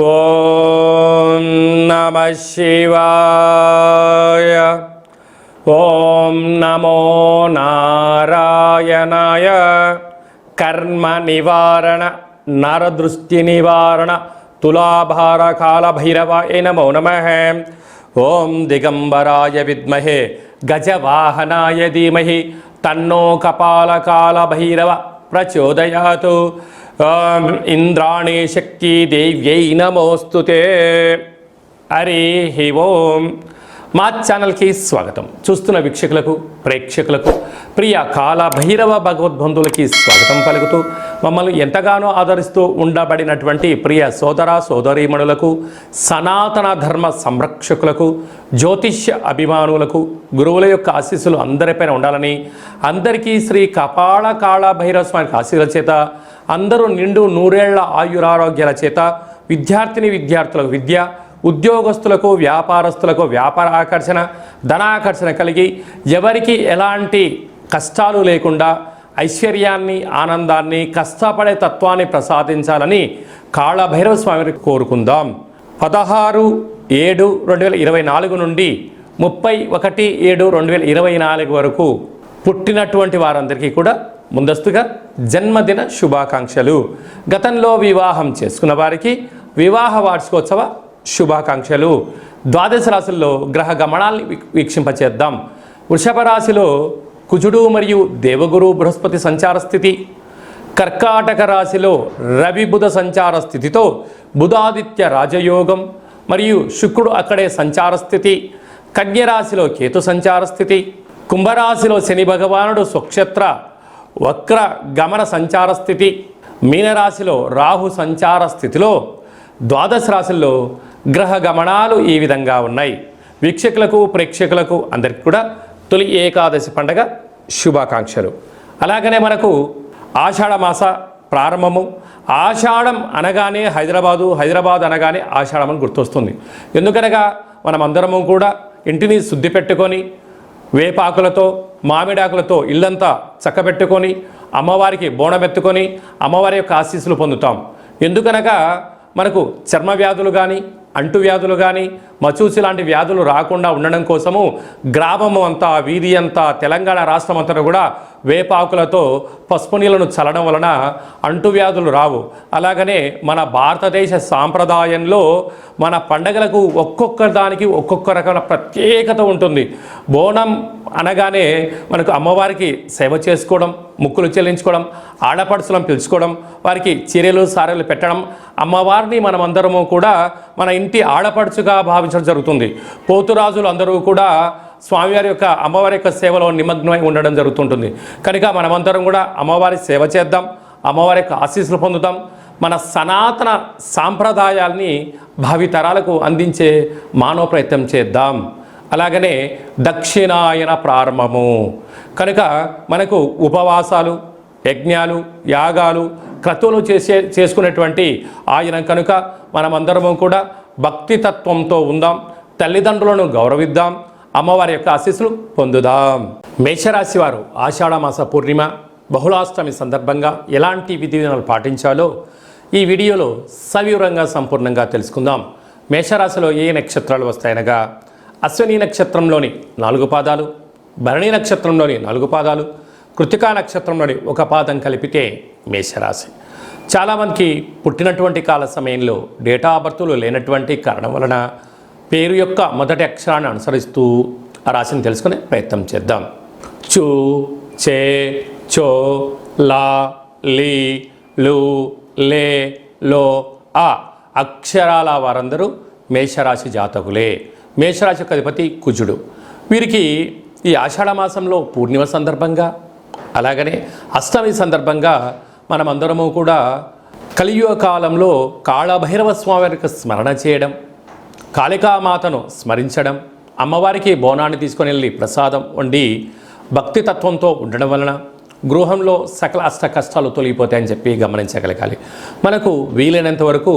ఓం నమః శివాయ. ఓం నమో నారాయణాయ. కర్మ నివారణ నరదృష్టి నివారణ తులాభార కాల భైరవాయ నమో నమః. ఓం దిగంబరాయ విద్మహే గజవాహనాయ ధీమహి తన్నో కపాల కాల భైరవ ప్రచోదయాతు. ఓం ఇంద్రాణి శక్తి దేవ్యై నమోస్తుతే. హరి ఓం. మా ఛానల్కి స్వాగతం. చూస్తున్న వీక్షకులకు ప్రేక్షకులకు ప్రియ కాల భైరవ భగవద్బంధువులకి స్వాగతం పలుకుతూ మమ్మల్ని ఎంతగానో ఆదరిస్తూ ఉండబడినటువంటి ప్రియ సోదర సోదరీమణులకు, సనాతన ధర్మ సంరక్షకులకు, జ్యోతిష్య అభిమానులకు గురువుల యొక్క ఆశీస్సులు అందరిపైన ఉండాలని, అందరికీ శ్రీ కపాల కాళ భైరవ స్వామి ఆశీస్సుల చేత అందరూ నిండు నూరేళ్ల ఆయురారోగ్యాల చేత విద్యార్థులకు విద్య, ఉద్యోగస్తులకు వ్యాపారస్తులకు వ్యాపార ఆకర్షణ, ధనాకర్షణ కలిగి ఎవరికి ఎలాంటి కష్టాలు లేకుండా ఐశ్వర్యాన్ని, ఆనందాన్ని, కష్టపడే తత్వాన్ని ప్రసాదించాలని కాళభైరవ స్వామిని కోరుకుందాం. 16/7/2024 నుండి 31/7/2024 వరకు పుట్టినటువంటి వారందరికీ కూడా ముందస్తుగా జన్మదిన శుభాకాంక్షలు. గతంలో వివాహం చేసుకున్న వారికి వివాహ వార్షికోత్సవ శుభాకాంక్షలు. ద్వాదశ రాశుల్లో గ్రహ గమనాల్ని వీక్షింపచేద్దాం. వృషభ రాశిలో కుజుడు మరియు దేవగురు బృహస్పతి సంచార స్థితి. కర్కాటక రాశిలో రవి బుధ సంచార స్థితితో బుధాదిత్య రాజయోగం మరియు శుక్రుడు అక్కడే సంచార స్థితి. కన్యరాశిలో కేతు సంచార స్థితి. కుంభరాశిలో శని భగవానుడు స్వక్షేత్ర వక్ర గమన సంచార స్థితి. మీనరాశిలో రాహు సంచార స్థితిలో ద్వాదశ రాశుల్లో గ్రహ గమనాలు ఈ విధంగా ఉన్నాయి. వీక్షకులకు ప్రేక్షకులకు అందరికీ కూడా తొలి ఏకాదశి పండగ శుభాకాంక్షలు. అలాగనే మనకు ఆషాఢ మాస ప్రారంభము. ఆషాఢం అనగానే హైదరాబాద్ అనగానే ఆషాఢం అని గుర్తొస్తుంది. ఎందుకనగా మనమందరము కూడా ఇంటిని శుద్ధి పెట్టుకొని వేపాకులతో మామిడాకులతో ఇల్లంతా చక్కబెట్టుకొని అమ్మవారికి బోనమెత్తుకొని అమ్మవారి యొక్క ఆశీస్సులు పొందుతాం. ఎందుకనగా మనకు చర్మ వ్యాధులు కానీ, అంటువ్యాధులు కానీ, మచూసి లాంటి వ్యాధులు రాకుండా ఉండడం కోసము గ్రామము అంతా, వీధి అంతా, తెలంగాణ రాష్ట్రం అంతా కూడా వేపాకులతో పసుపు నీళ్ళను చల్లడం వలన అంటువ్యాధులు రావు. అలాగనే మన భారతదేశ సాంప్రదాయంలో మన పండగలకు ఒక్కొక్క దానికి ఒక్కొక్క రకమైన ప్రత్యేకత ఉంటుంది. బోనం అనగానే మనకు అమ్మవారికి సేవ చేసుకోవడం, ముక్కులు చెల్లించుకోవడం, ఆడపడుచులను పిలుచుకోవడం, వారికి చీరలు సారెలు పెట్టడం, అమ్మవారిని మనమందరము కూడా మన ఇంటి ఆడపడుచుగా భావించడం జరుగుతుంది. పోతురాజులు అందరూ కూడా స్వామివారి యొక్క అమ్మవారి యొక్క సేవలో నిమగ్నమై ఉండడం జరుగుతుంటుంది. కనుక మనమందరం కూడా అమ్మవారి సేవ చేద్దాం, అమ్మవారి యొక్క ఆశీస్సులు పొందుతాం. మన సనాతన సాంప్రదాయాల్ని భావితరాలకు అందించే మానవ ప్రయత్నం చేద్దాం. అలాగనే దక్షిణాయన ప్రారంభము కనుక మనకు ఉపవాసాలు, యజ్ఞాలు, యాగాలు, క్రతువులు చేసుకునేటువంటి ఆయన కనుక మనమందరము కూడా భక్తి తత్వంతో ఉందాం, తల్లిదండ్రులను గౌరవిద్దాం, అమ్మవారి యొక్క ఆశీస్సులు పొందుదాం. మేషరాశి వారు ఆషాఢమాస పూర్ణిమ బహుళాష్టమి సందర్భంగా ఎలాంటి విధి విధానాలు పాటించాలో ఈ వీడియోలో సవివరంగా సంపూర్ణంగా తెలుసుకుందాం. మేషరాశిలో ఏ నక్షత్రాలు వస్తాయనగా అశ్విని నక్షత్రంలోని 4 పాదాలు, భరణి నక్షత్రంలోని 4 పాదాలు, కృతికా నక్షత్రంలోని 1 పాదం కలిపితే మేషరాశి. చాలామందికి పుట్టినటువంటి కాల సమయంలో డేటా ఆఫ్ బర్త్లు లేనటువంటి కారణం వలన పేరు యొక్క మొదటి అక్షరాన్ని అనుసరిస్తూ ఆ రాశిని తెలుసుకునే ప్రయత్నం చేద్దాం. చు, చే, చో, లా, లీ, లు, లే, లో, ఆ అక్షరాల వారందరూ మేషరాశి జాతకులే. మేషరాశి యొక్క అధిపతి కుజుడు. వీరికి ఈ ఆషాఢ మాసంలో పూర్ణిమ సందర్భంగా అలాగనే అష్టమి సందర్భంగా మనమందరము కూడా కలియుగ కాలంలో కాళభైరవ స్వామి వారికి స్మరణ చేయడం, కాళికామాతను స్మరించడం, అమ్మవారికి బోనాన్ని తీసుకొని వెళ్ళి ప్రసాదం వండి భక్తి తత్వంతో ఉండడం వలన గృహంలో సకల అష్ట కష్టాలు తొలగిపోతాయని చెప్పి గమనించగలగాలి. మనకు వీలైనంత వరకు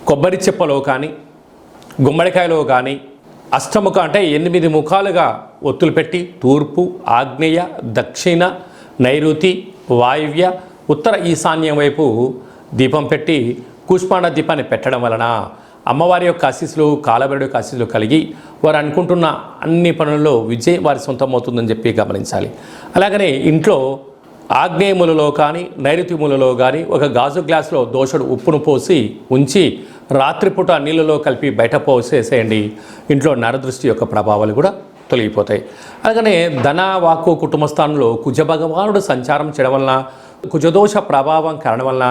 కొబ్బరి చెప్పలో కానీ, గుమ్మడికాయలో కానీ అష్టముఖ అంటే 8 ముఖాలుగా ఒత్తులు పెట్టి తూర్పు, ఆగ్నేయ, దక్షిణ, నైరుతి, వాయువ్య, ఉత్తర ఈశాన్యం వైపు దీపం పెట్టి కూష్మాండ దీపాన్ని పెట్టడం వలన అమ్మవారి యొక్క ఆశీస్సులు, కాలభైరవుడి యొక్క ఆశీస్సులు కలిగి వారు అనుకుంటున్న అన్ని పనుల్లో విజయం వారి సొంతం అవుతుందని చెప్పి గమనించాలి. అలాగనే ఇంట్లో ఆగ్నేయములలో కానీ నైరుతిములలో కానీ ఒక గాజు గ్లాసులో దోసడు ఉప్పును పోసి ఉంచి రాత్రిపూట నీళ్ళలో కలిపి బయట పోసేసేయండి. ఇంట్లో నరదృష్టి యొక్క ప్రభావాలు కూడా తొలగిపోతాయి. అలాగనే ధన, వాక్కు, కుటుంబ స్థానంలో కుజభగవానుడు సంచారం చేయడం వలన, కుజదోష ప్రభావం కారణం వలన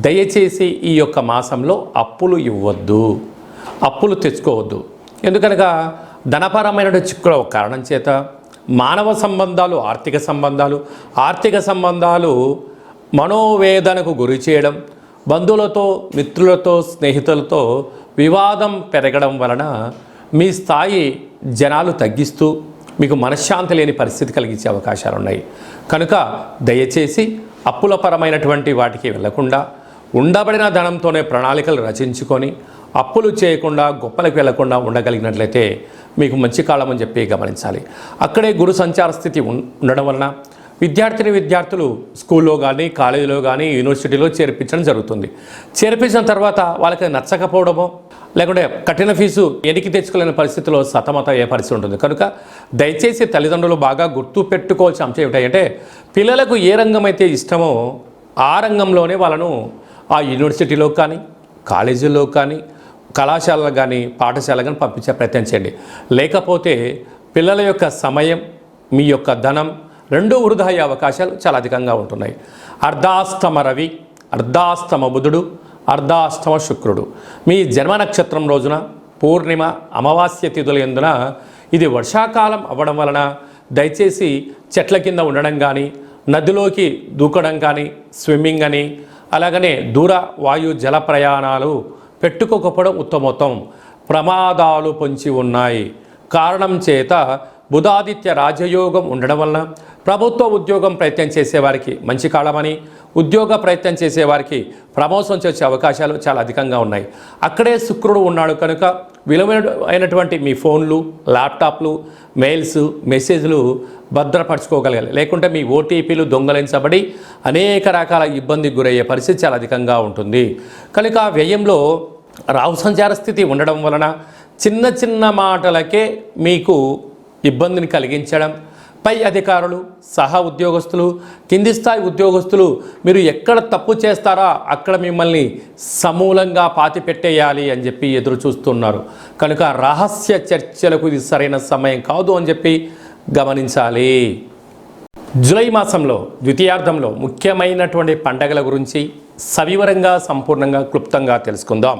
దయచేసి ఈ యొక్క మాసంలో అప్పులు ఇవ్వద్దు, అప్పులు తెచ్చుకోవద్దు. ఎందుకనగా ధనపరమైన చిక్కుల కారణం చేత మానవ సంబంధాలు, ఆర్థిక సంబంధాలు మనోవేదనకు గురి చేయడం, బంధువులతో, మిత్రులతో, స్నేహితులతో వివాదం పెరగడం వలన మీ స్థాయి జనాలు తగ్గిస్తూ మీకు మనశ్శాంతి లేని పరిస్థితి కలిగించే అవకాశాలు ఉన్నాయి. కనుక దయచేసి అప్పులపరమైనటువంటి వాటికి వెళ్లకుండా ఉండబడిన ధనంతోనే ప్రణాళికలు రచించుకొని అప్పులు చేయకుండా గొప్పలకు వెళ్లకుండా ఉండగలిగినట్లయితే మీకు మంచి కాలం అని చెప్పి గమనించాలి. అక్కడే గురు సంచార స్థితి ఉండడం వలన విద్యార్థులు స్కూల్లో కానీ, కాలేజీలో కానీ, యూనివర్సిటీలో చేర్పించడం జరుగుతుంది. చేర్పించిన తర్వాత వాళ్ళకి నచ్చకపోవడమో లేకుంటే కఠిన ఫీజు ఎనికి తెచ్చుకోలేని పరిస్థితిలో సతమత అయ్యే పరిస్థితి ఉంటుంది. కనుక దయచేసి తల్లిదండ్రులు బాగా గుర్తు పెట్టుకోవాల్సిన అంశం ఏమిటంటే పిల్లలకు ఏ రంగం అయితే ఇష్టమో ఆ రంగంలోనే వాళ్ళను ఆ యూనివర్సిటీలో కానీ, కాలేజీల్లో కానీ, కళాశాలలో కానీ, పాఠశాల కానీ పంపించే ప్రయత్నం చేయండి. లేకపోతే పిల్లల యొక్క సమయం, మీ యొక్క ధనం రెండూ వృధా అయ్యే అవకాశాలు చాలా అధికంగా ఉంటున్నాయి. అర్ధాస్తమ రవి, అర్ధాస్తమ బుధుడు, అర్ధాష్టమ శుక్రుడు మీ జన్మ నక్షత్రం రోజున పూర్ణిమ, అమావాస్య తిథుల యందున ఇది వర్షాకాలం అవ్వడం వలన దయచేసి చెట్ల కింద ఉండడం కానీ, నదిలోకి దూకడం కానీ, స్విమ్మింగ్ అని, అలాగనే దూర వాయు జల ప్రయాణాలు పెట్టుకోకపోవడం ఉత్తమోత్తం. ప్రమాదాలు పొంచి ఉన్నాయి. కారణం చేత బుధాదిత్య రాజయోగం ఉండడం వలన ప్రభుత్వ ఉద్యోగం ప్రయత్నం చేసేవారికి మంచి కాలమని, ఉద్యోగ ప్రయత్నం చేసేవారికి ప్రమోషన్ వచ్చే అవకాశాలు చాలా అధికంగా ఉన్నాయి. అక్కడే శుక్రుడు ఉన్నాడు కనుక విలువైనటువంటి మీ ఫోన్లు, ల్యాప్టాప్లు, మెయిల్స్, మెసేజ్లు భద్రపరచుకోగలగాలి. లేకుంటే మీ ఓటీపీలు దొంగలించబడి అనేక రకాల ఇబ్బందికి గురయ్యే పరిస్థితి చాలా అధికంగా ఉంటుంది. కనుక వ్యయంలో రాహు సంచార స్థితి ఉండడం వలన చిన్న చిన్న మాటలకే మీకు ఇబ్బందిని కలిగించడం, పై అధికారులు, సహా ఉద్యోగస్తులు, కింది స్థాయి ఉద్యోగస్తులు మీరు ఎక్కడ తప్పు చేస్తారా అక్కడ మిమ్మల్ని సమూలంగా పాతిపెట్టేయాలి అని చెప్పి ఎదురు చూస్తున్నారు. కనుక రహస్య చర్చలకు ఇది సరైన సమయం కాదు అని చెప్పి గమనించాలి. జూలై మాసంలో ద్వితీయార్థంలో ముఖ్యమైనటువంటి పండగల గురించి సవివరంగా, సంపూర్ణంగా, క్లుప్తంగా తెలుసుకుందాం.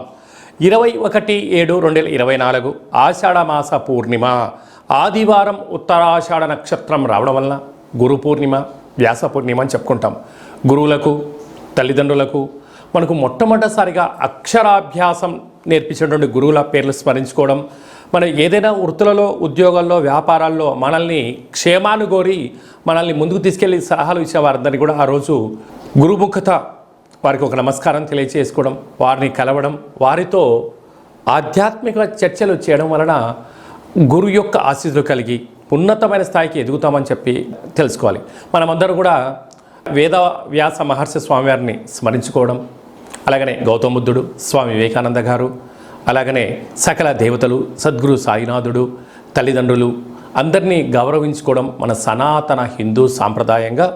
21/7/2024 ఆషాఢ మాస పూర్ణిమ ఆదివారం, ఉత్తరాషాఢ నక్షత్రం రావడం వలన గురు పూర్ణిమ, వ్యాస పూర్ణిమ అని చెప్పుకుంటాం. గురువులకు, తల్లిదండ్రులకు మనకు మొట్టమొదటిసారిగా అక్షరాభ్యాసం నేర్పించినటువంటి గురువుల పేర్లు స్మరించుకోవడం, మనం ఏదైనా వృత్తులలో, ఉద్యోగాల్లో, వ్యాపారాల్లో మనల్ని క్షేమానుగోరి మనల్ని ముందుకు తీసుకెళ్లి సలహాలు ఇచ్చే వారందరినీ కూడా ఆ రోజు గురుముఖత వారికి ఒక నమస్కారం తెలియచేసుకోవడం, వారిని కలవడం, వారితో ఆధ్యాత్మిక చర్చలు చేయడం వలన గురు యొక్క ఆశీస్సులు కలిగి ఉన్నతమైన స్థాయికి ఎదుగుతామని చెప్పి తెలుసుకోవాలి. మనమందరం కూడా వేద వ్యాస మహర్షి స్వామివారిని స్మరించుకోవడం, అలాగనే గౌతమ బుద్ధుడు, స్వామి వివేకానంద గారు, అలాగనే సకల దేవతలు, సద్గురు సాయినాథుడు, తల్లిదండ్రులు అందరినీ గౌరవించుకోవడం మన సనాతన హిందూ సాంప్రదాయంగా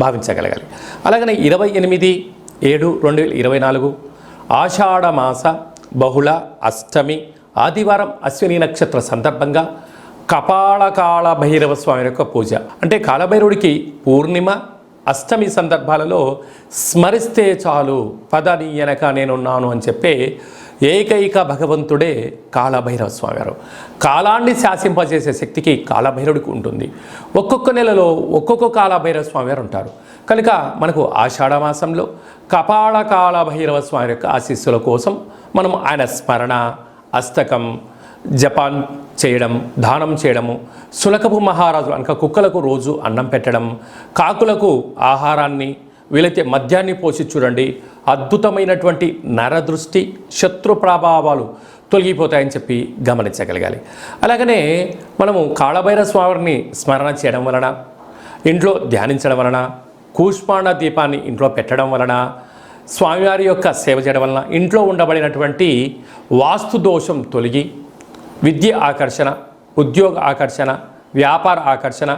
భావించగలగాలి. అలాగనే 28/7/2024 ఆషాఢ మాస బహుళ అష్టమి ఆదివారం అశ్విని నక్షత్ర సందర్భంగా కపాల కాళ భైరవ స్వామి యొక్క పూజ. అంటే కాలభైరవుడికి పూర్ణిమ, అష్టమి సందర్భాలలో స్మరిస్తే చాలు, పదనీయనక నేనున్నాను అని చెప్పే ఏకైక భగవంతుడే కాళభైరవ స్వామి వారు. కాలాన్ని శాసింపజేసే శక్తికి కాళభైరవుడికి ఉంటుంది. ఒక్కొక్క నెలలో ఒక్కొక్క కాళభైరవ స్వామి వారు ఉంటారు. కనుక మనకు ఆషాఢ మాసంలో కపాల కాళ భైరవ స్వామి యొక్క ఆశీస్సుల కోసం మనం ఆయన స్మరణ, అష్టకం, జపాన్ చేయడం, దానం చేయడము, సులకపు మహారాజు అనక కుక్కలకు రోజు అన్నం పెట్టడం, కాకులకు ఆహారాన్ని, వీలైతే మద్యాన్ని పోసి చూడండి. అద్భుతమైనటువంటి నరదృష్టి, శత్రు ప్రభావాలు తొలగిపోతాయని చెప్పి గమనించగలగాలి. అలాగనే మనము కాళభైరవ స్వామిని స్మరణ చేయడం వలన, ఇంట్లో ధ్యానించడం వలన, కూష్మాండ దీపాన్ని ఇంట్లో పెట్టడం వలన స్వామివారి యొక్క సేవ చేయడం వలన ఇంట్లో ఉండబడినటువంటి వాస్తు దోషం తొలగి విద్య ఆకర్షణ, ఉద్యోగ ఆకర్షణ, వ్యాపార ఆకర్షణ,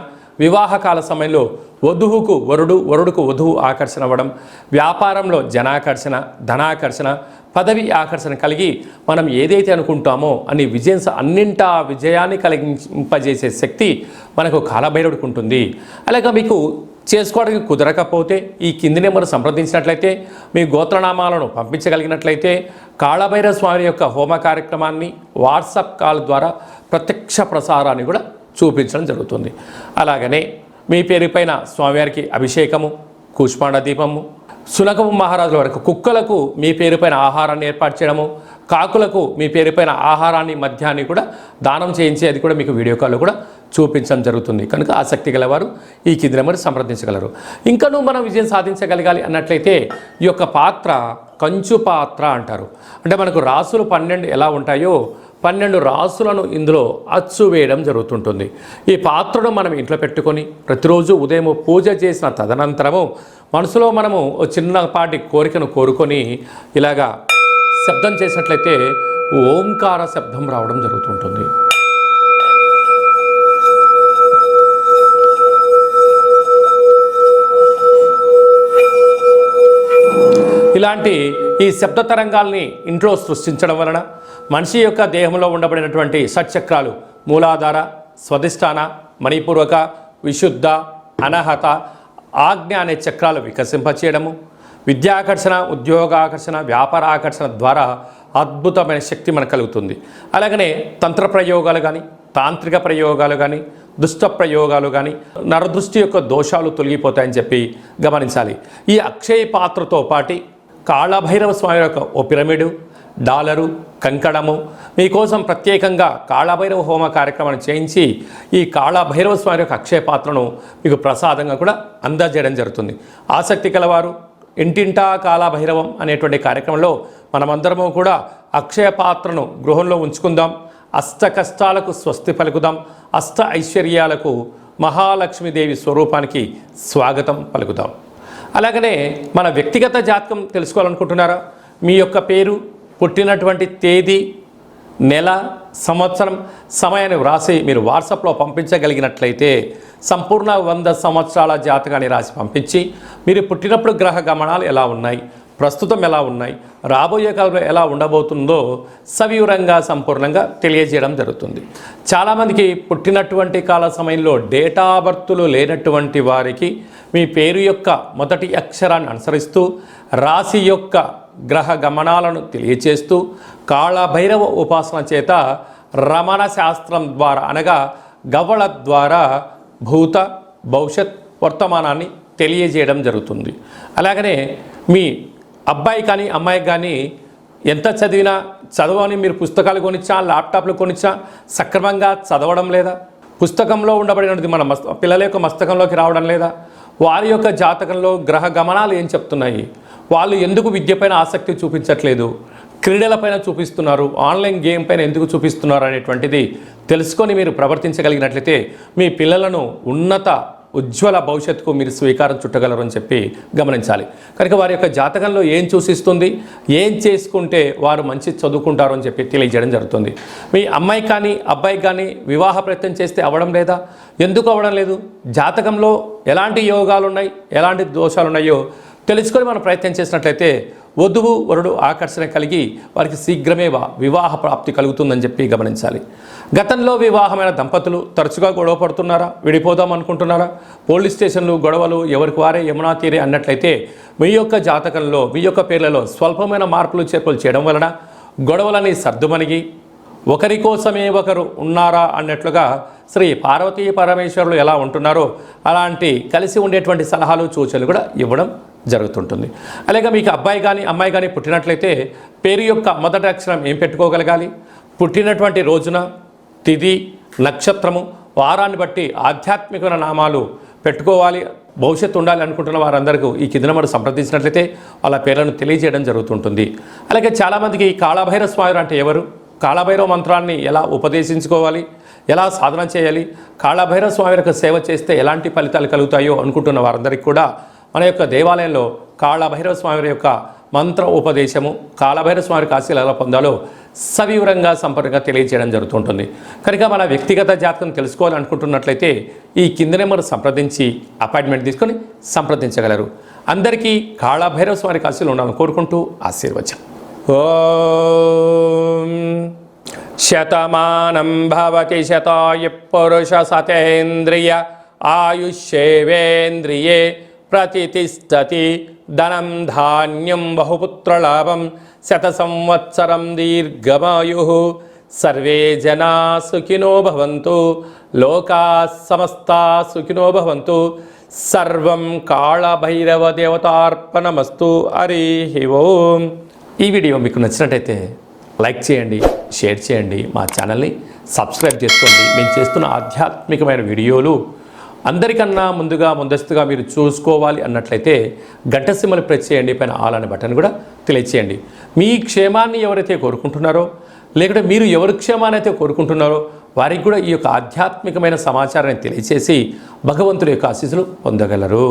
వివాహకాల సమయంలో వధువుకు వరుడు, వరుడుకు వధువు ఆకర్షణ అవ్వడం, వ్యాపారంలో జనాకర్షణ, ధనాకర్షణ, పదవి ఆకర్షణ కలిగి మనం ఏదైతే అనుకుంటామో అని అన్నింటా విజయాన్ని కలిగింపజేసే శక్తి మనకు కాలభైరవుడికి ఉంటుంది. అలాగే మీకు చేసుకోవడానికి కుదరకపోతే ఈ కింది నెంబర్ సంప్రదించినట్లయితే మీ గోత్రనామాలను పంపించగలిగినట్లయితే కాళభైరవ స్వామి యొక్క హోమ కార్యక్రమాన్ని వాట్సాప్ కాల్ ద్వారా ప్రత్యక్ష ప్రసారాన్ని కూడా చూపించడం జరుగుతుంది. అలాగనే మీ పేరు పైన స్వామివారికి అభిషేకము, కూష్మాండ దీపము, సునకము మహారాజుల వరకు కుక్కలకు మీ పేరు పైన ఆహారాన్ని ఏర్పాటు చేయడము, కాకులకు మీ పేరు పైన ఆహారాన్ని మద్యాన్ని కూడా దానం చేయించేది కూడా మీకు వీడియో కాల్లో కూడా చూపించడం జరుగుతుంది. కనుక ఆసక్తి గలవారు ఈ కింది నెంబర్ సంప్రదించగలరు. ఇంకనూ మనం విజయం సాధించగలగాలి అన్నట్లయితే ఈ యొక్క పాత్ర కంచు పాత్ర అంటారు. అంటే మనకు రాసులు 12 ఎలా ఉంటాయో 12 రాసులను ఇందులో అచ్చు వేయడం జరుగుతుంటుంది. ఈ పాత్రను మనం ఇంట్లో పెట్టుకొని ప్రతిరోజు ఉదయం పూజ చేసిన తదనంతరము మనసులో మనము చిన్నపాటి కోరికను కోరుకొని ఇలాగా శబ్దం చేసినట్లయితే ఓంకార శబ్దం రావడం జరుగుతుంటుంది. ఇలాంటి ఈ శబ్ద తరంగాల్ని ఇంట్లో సృష్టించడం వలన మనిషి యొక్క దేహంలో ఉండబడినటువంటి షట్చక్రాలు మూలాధార, స్వధిష్టాన, మణిపూర్వక, విశుద్ధ, అనహత, ఆజ్ఞ అనే చక్రాలు వికసింపచేయడము, విద్యాకర్షణ, ఉద్యోగాకర్షణ, వ్యాపార ఆకర్షణ ద్వారా అద్భుతమైన శక్తి మనకు కలుగుతుంది. అలాగనే తంత్ర ప్రయోగాలు కానీ, తాంత్రిక ప్రయోగాలు కానీ, దుష్ట ప్రయోగాలు కానీ, నరదృష్టి యొక్క దోషాలు తొలగిపోతాయని చెప్పి గమనించాలి. ఈ అక్షయ పాత్రతో పాటు కాళభైరవ స్వామి యొక్క ఓ పిరమిడు, డాలరు, కంకణము మీకోసం ప్రత్యేకంగా కాళభైరవ హోమ కార్యక్రమాన్ని చేయించి ఈ కాళభైరవ స్వామి యొక్క అక్షయ పాత్రను మీకు ప్రసాదంగా కూడా అందజేయడం జరుగుతుంది. ఆసక్తి కలవారు ఇంటింటా కాళభైరవం అనేటువంటి కార్యక్రమంలో మనమందరము కూడా అక్షయ పాత్రను గృహంలో ఉంచుకుందాం. అష్ట కష్టాలకు స్వస్తి పలుకుదాం. అష్ట ఐశ్వర్యాలకు మహాలక్ష్మీదేవి స్వరూపానికి స్వాగతం పలుకుదాం. అలాగనే మన వ్యక్తిగత జాతకం తెలుసుకోవాలనుకుంటున్నారా? మీ యొక్క పేరు, పుట్టినటువంటి తేదీ, నెల, సంవత్సరం, సమయాన్ని వ్రాసి మీరు వాట్సాప్లో పంపించగలిగినట్లయితే సంపూర్ణ 100 సంవత్సరాల జాతకాన్ని రాసి పంపించి మీరు పుట్టినప్పుడు గ్రహ గమనాలు ఎలా ఉన్నాయి, ప్రస్తుతం ఎలా ఉన్నాయి, రాబోయే కాలంలో ఎలా ఉండబోతుందో సవివరంగా సంపూర్ణంగా తెలియజేయడం జరుగుతుంది. చాలామందికి పుట్టినటువంటి కాల సమయంలో డేటా బర్తులు లేనటువంటి వారికి మీ పేరు యొక్క మొదటి అక్షరాన్ని అనుసరిస్తూ రాశి యొక్క గ్రహ గమనాలను తెలియచేస్తూ కాళభైరవ ఉపాసన చేత రమణ శాస్త్రం ద్వారా అనగా గవ్వళ ద్వారా భూత, భవిష్యత్, వర్తమానాన్ని తెలియజేయడం జరుగుతుంది. అలాగనే మీ అబ్బాయి కానీ అమ్మాయికి కానీ ఎంత చదివినా చదవని మీరు పుస్తకాలు కొనిచ్చా, ల్యాప్టాప్లు కొనిచ్చా సక్రమంగా చదవడం లేదా? పుస్తకంలో ఉండబడినది మన పిల్లల యొక్క మస్తకంలోకి రావడం లేదా? వారి యొక్క జాతకంలో గ్రహ గమనాలు ఏం చెప్తున్నాయి? వాళ్ళు ఎందుకు విద్యపైన ఆసక్తి చూపించట్లేదు, క్రీడలపైన చూపిస్తున్నారు, ఆన్లైన్ గేమ్ పైన ఎందుకు చూపిస్తున్నారు అనేటువంటిది తెలుసుకొని మీరు ప్రవర్తించగలిగినట్లయితే మీ పిల్లలను ఉన్నత ఉజ్వల భవిష్యత్తుకు మీరు స్వీకారం చుట్టగలరు అని చెప్పి గమనించాలి. కనుక వారి యొక్క జాతకంలో ఏం సూచిస్తుంది, ఏం చేసుకుంటే వారు మంచి చదువుకుంటారు అని చెప్పి తెలియజేయడం జరుగుతుంది. మీ అమ్మాయి కానీ అబ్బాయి కానీ వివాహ ప్రయత్నం చేస్తే అవ్వడం లేదా? ఎందుకు అవ్వడం లేదు? జాతకంలో ఎలాంటి యోగాలు ఉన్నాయి, ఎలాంటి దోషాలు ఉన్నాయో తెలుసుకొని మనం ప్రయత్నం చేసినట్లయితే వధువు వరుడు ఆకర్షణ కలిగి వారికి శీఘ్రమే వివాహ ప్రాప్తి కలుగుతుందని చెప్పి గమనించాలి. గతంలో వివాహమైన దంపతులు తరచుగా గొడవ పడుతున్నారా, విడిపోదాం అనుకుంటున్నారా? పోలీస్ స్టేషన్లు, గొడవలు ఎవరికి వారే యమునా తీరే అన్నట్లయితే మీ యొక్క జాతకంలో మీ యొక్క పేర్లలో స్వల్పమైన మార్పులు చేర్పులు చేయడం వలన గొడవలని సర్దుమణిగి ఒకరి కోసమే ఒకరు ఉన్నారా అన్నట్లుగా శ్రీ పార్వతీ పరమేశ్వరులు ఎలా ఉంటున్నారో అలాంటి కలిసి ఉండేటువంటి సలహాలు, సూచనలు కూడా ఇవ్వడం జరుగుతుంటుంది. అలాగే మీకు అబ్బాయి కానీ అమ్మాయి కానీ పుట్టినట్లయితే పేరు యొక్క మొదటి అక్షరం ఏం పెట్టుకోగలగాలి? పుట్టినటువంటి రోజున, తిథి, నక్షత్రము, వారాన్ని బట్టి ఆధ్యాత్మికమైన నామాలు పెట్టుకోవాలి. భవిష్యత్తు ఉండాలి అనుకుంటున్న వారందరికీ ఈ కింద నెంబర్ సంప్రదించినట్లయితే వాళ్ళ పేర్లను తెలియజేయడం జరుగుతుంటుంది. అలాగే చాలామందికి కాళభైరవ స్వామి అంటే ఎవరు, కాళభైరవ మంత్రాన్ని ఎలా ఉపదేశించుకోవాలి, ఎలా సాధన చేయాలి, కాళభైరవ స్వామి యొక్క సేవ చేస్తే ఎలాంటి ఫలితాలు కలుగుతాయో అనుకుంటున్న వారందరికీ కూడా మన యొక్క దేవాలయంలో కాళభైరవ స్వామి యొక్క మంత్ర ఉపదేశము కాలభైరవ స్వామి ఆశీస్సులు ఎలా పొందాలో సవివరంగా సంపూర్ణంగా తెలియజేయడం జరుగుతుంటుంది. కనుక మన వ్యక్తిగత జాతకం తెలుసుకోవాలనుకుంటున్నట్లయితే ఈ కింద నెంబర్ సంప్రదించి అపాయింట్మెంట్ తీసుకొని సంప్రదించగలరు. అందరికీ కాళభైరవ స్వామి ఆశీస్సులు ఉండాలని కోరుకుంటూ ఆశీర్వచనం. ఓం శతమానం భవతి శతాయ పురుష సతేంద్రియ ఆయుష్యేవేంద్రియే ప్రతిష్టతి ధనం ధాన్యం బహుపుత్రలాభం శత సంవత్సరం దీర్ఘమాయు. సర్వే జనా సుఖినో భవంతు లోకా సమస్తా సుఖినో భవంతు. సర్వం కాళభైరవ దేవతార్పణమస్తు. హరి ఓం. ఈ వీడియో మీకు నచ్చినట్టయితే లైక్ చేయండి, షేర్ చేయండి, మా ఛానల్ని సబ్స్క్రైబ్ చేసుకోండి. మేము చేస్తున్న ఆధ్యాత్మికమైన వీడియోలు అందరికన్నా ముందస్తుగా మీరు చూసుకోవాలి అన్నట్లయితే గంట సింబల్ ప్రెస్ చేయండి, పైన ఆల్ అనే బటన్ కూడా తెలియచేయండి. మీ క్షేమాన్ని ఎవరైతే కోరుకుంటున్నారో లేకుంటే మీరు ఎవరి క్షేమాన్ని అయితే కోరుకుంటున్నారో వారికి కూడా ఈ యొక్క ఆధ్యాత్మికమైన సమాచారాన్ని తెలియచేసి భగవంతుడి యొక్క ఆశీస్సులు పొందగలరు.